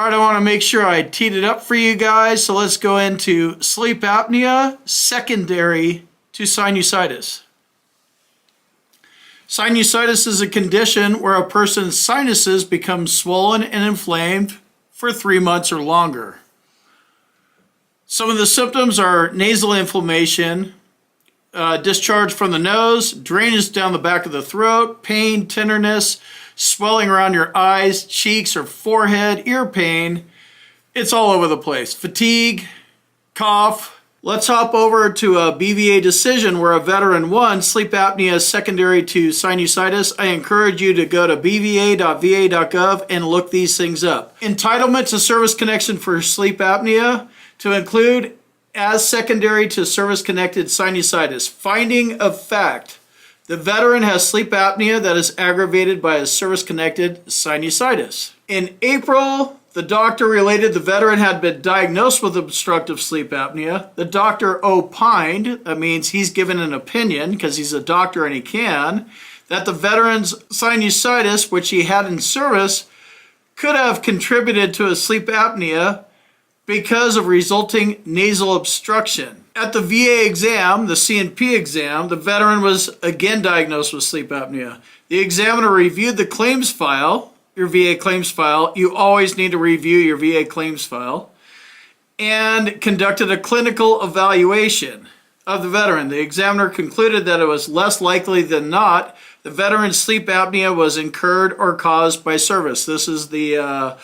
All right, I want to make sure I teed it up for you guys. So let's go into sleep apnea secondary to sinusitis. Sinusitis is a condition where a person's sinuses become swollen and inflamed for 3 months or longer. Some of the symptoms are nasal inflammation, discharge from the nose, drainage down the back of the throat, pain, tenderness, swelling around your eyes, cheeks, or forehead, ear pain. It's all over the place. Fatigue, cough. Let's hop over to a BVA decision where a veteran won sleep apnea secondary to sinusitis. I encourage you to go to bva.va.gov and look these things up. Entitlement to service connection for sleep apnea to include as secondary to service-connected sinusitis. Finding of fact. The veteran has sleep apnea that is aggravated by a service-connected sinusitis. In April, the doctor related the veteran had been diagnosed with obstructive sleep apnea. The doctor opined, that means he's given an opinion because he's a doctor and he can, that the veteran's sinusitis, which he had in service, could have contributed to his sleep apnea because of resulting nasal obstruction. At the VA exam, the C&P exam, the veteran was again diagnosed with sleep apnea. The examiner reviewed the claims file, your VA claims file. You always need to review your VA claims file. And conducted a clinical evaluation of the veteran. The examiner concluded that it was less likely than not the veteran's sleep apnea was incurred or caused by service. This is the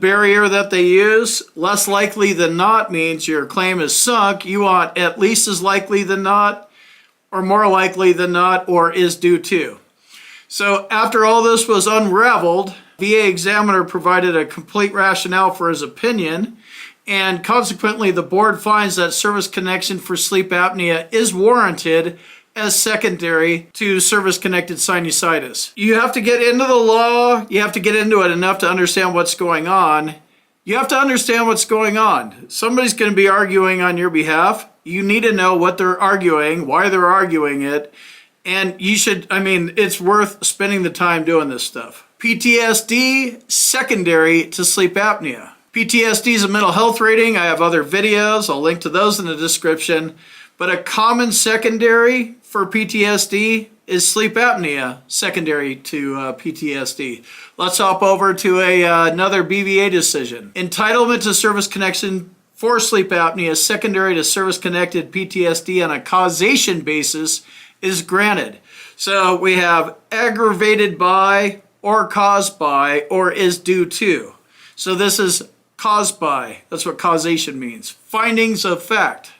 barrier that they use. Less likely than not means your claim is sunk. You want at least as likely than not, or more likely than not, or is due to. So after all this was unraveled, VA examiner provided a complete rationale for his opinion, and consequently the board finds that service connection for sleep apnea is warranted as secondary to service-connected sinusitis. You have to get into the law. You have to get into it enough to understand what's going on. You have to understand what's going on. Somebody's going to be arguing on your behalf. You need to know what they're arguing, why they're arguing it, and it's worth spending the time doing this stuff. PTSD secondary to sleep apnea. PTSD is a mental health rating. I have other videos. I'll link to those in the description. But a common secondary for PTSD is sleep apnea secondary to PTSD. Let's hop over to another BVA decision. Entitlement to service connection for sleep apnea secondary to service-connected PTSD on a causation basis is granted. So we have aggravated by, or caused by, or is due to. So this is caused by. That's what causation means. Findings of fact.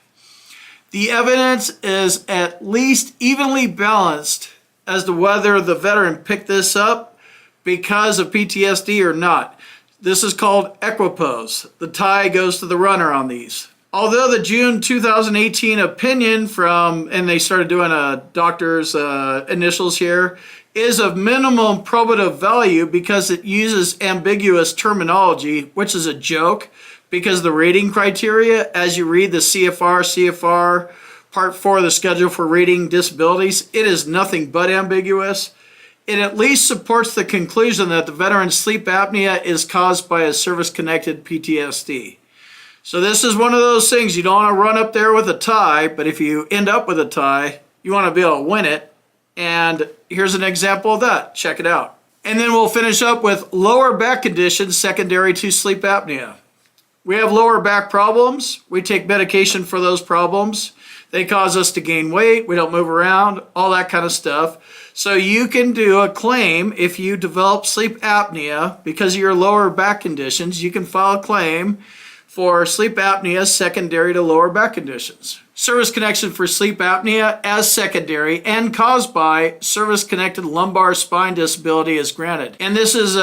The evidence is at least evenly balanced as to whether the veteran picked this up because of PTSD or not. This is called equipoise. The tie goes to the runner on these. Although the June 2018 opinion and they started doing a doctor's initials here, is of minimum probative value because it uses ambiguous terminology, which is a joke. Because the rating criteria, as you read the CFR Part 4 of the Schedule for Rating Disabilities, it is nothing but ambiguous. It at least supports the conclusion that the veteran's sleep apnea is caused by a service-connected PTSD. So this is one of those things you don't want to run up there with a tie, but if you end up with a tie, you want to be able to win it. And here's an example of that. Check it out. And then we'll finish up with lower back conditions secondary to sleep apnea. We have lower back problems. We take medication for those problems. They cause us to gain weight. We don't move around, all that kind of stuff. So you can do a claim if you develop sleep apnea because of your lower back conditions. You can file a claim for sleep apnea secondary to lower back conditions. Service connection for sleep apnea as secondary and caused by service-connected lumbar spine disability is granted. And this is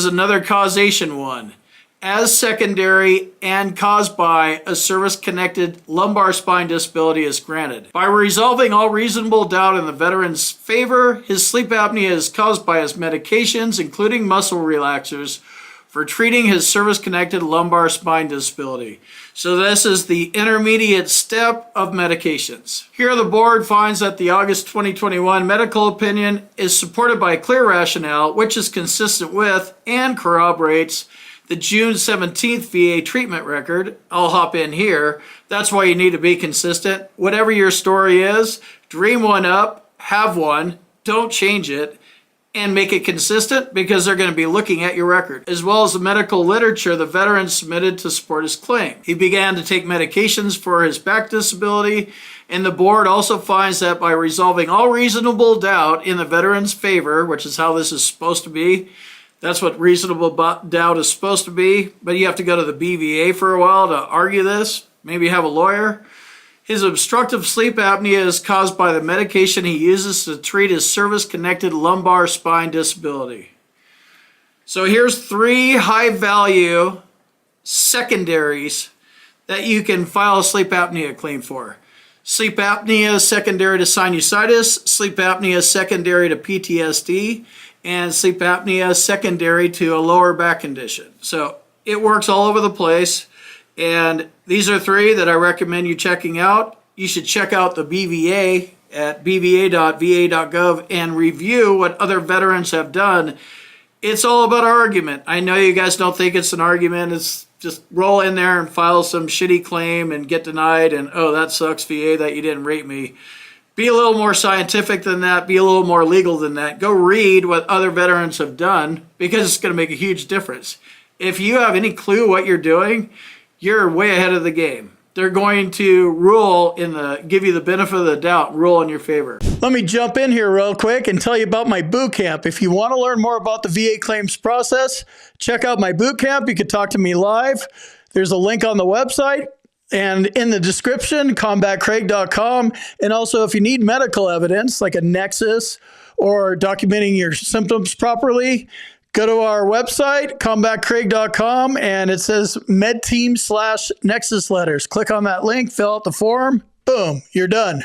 another causation one. As secondary and caused by a service-connected lumbar spine disability is granted. By resolving all reasonable doubt in the veteran's favor, his sleep apnea is caused by his medications, including muscle relaxers, for treating his service-connected lumbar spine disability. So this is the intermediate step of medications. Here the board finds that the August 2021 medical opinion is supported by clear rationale, which is consistent with and corroborates the June 17th VA treatment record. I'll hop in here. That's why you need to be consistent. Whatever your story is, dream one up, have one, don't change it, and make it consistent because they're going to be looking at your record, as well as the medical literature the veteran submitted to support his claim. He began to take medications for his back disability, and the board also finds that by resolving all reasonable doubt in the veteran's favor, which is how this is supposed to be, that's what reasonable doubt is supposed to be, but you have to go to the BVA for a while to argue this, maybe have a lawyer. His obstructive sleep apnea is caused by the medication he uses to treat his service-connected lumbar spine disability. So here's 3 high-value secondaries that you can file a sleep apnea claim for. Sleep apnea is secondary to sinusitis, sleep apnea is secondary to PTSD, and sleep apnea is secondary to a lower back condition. So it works all over the place. And these are 3 that I recommend you checking out. You should check out the BVA at bva.va.gov and review what other veterans have done. It's all about argument. I know you guys don't think it's an argument. It's just roll in there and file some shitty claim and get denied and, oh, that sucks, VA, that you didn't rate me. Be a little more scientific than that. Be a little more legal than that. Go read what other veterans have done because it's going to make a huge difference. If you have any clue what you're doing, you're way ahead of the game. They're going to give you the benefit of the doubt, rule in your favor. Let me jump in here real quick and tell you about my boot camp. If you want to learn more about the VA claims process, check out my boot camp. You can talk to me live. There's a link on the website and in the description, combatcraig.com. And also, if you need medical evidence like a nexus or documenting your symptoms properly, go to our website, combatcraig.com, and it says medteam/nexus letters. Click on that link, fill out the form, boom, you're done.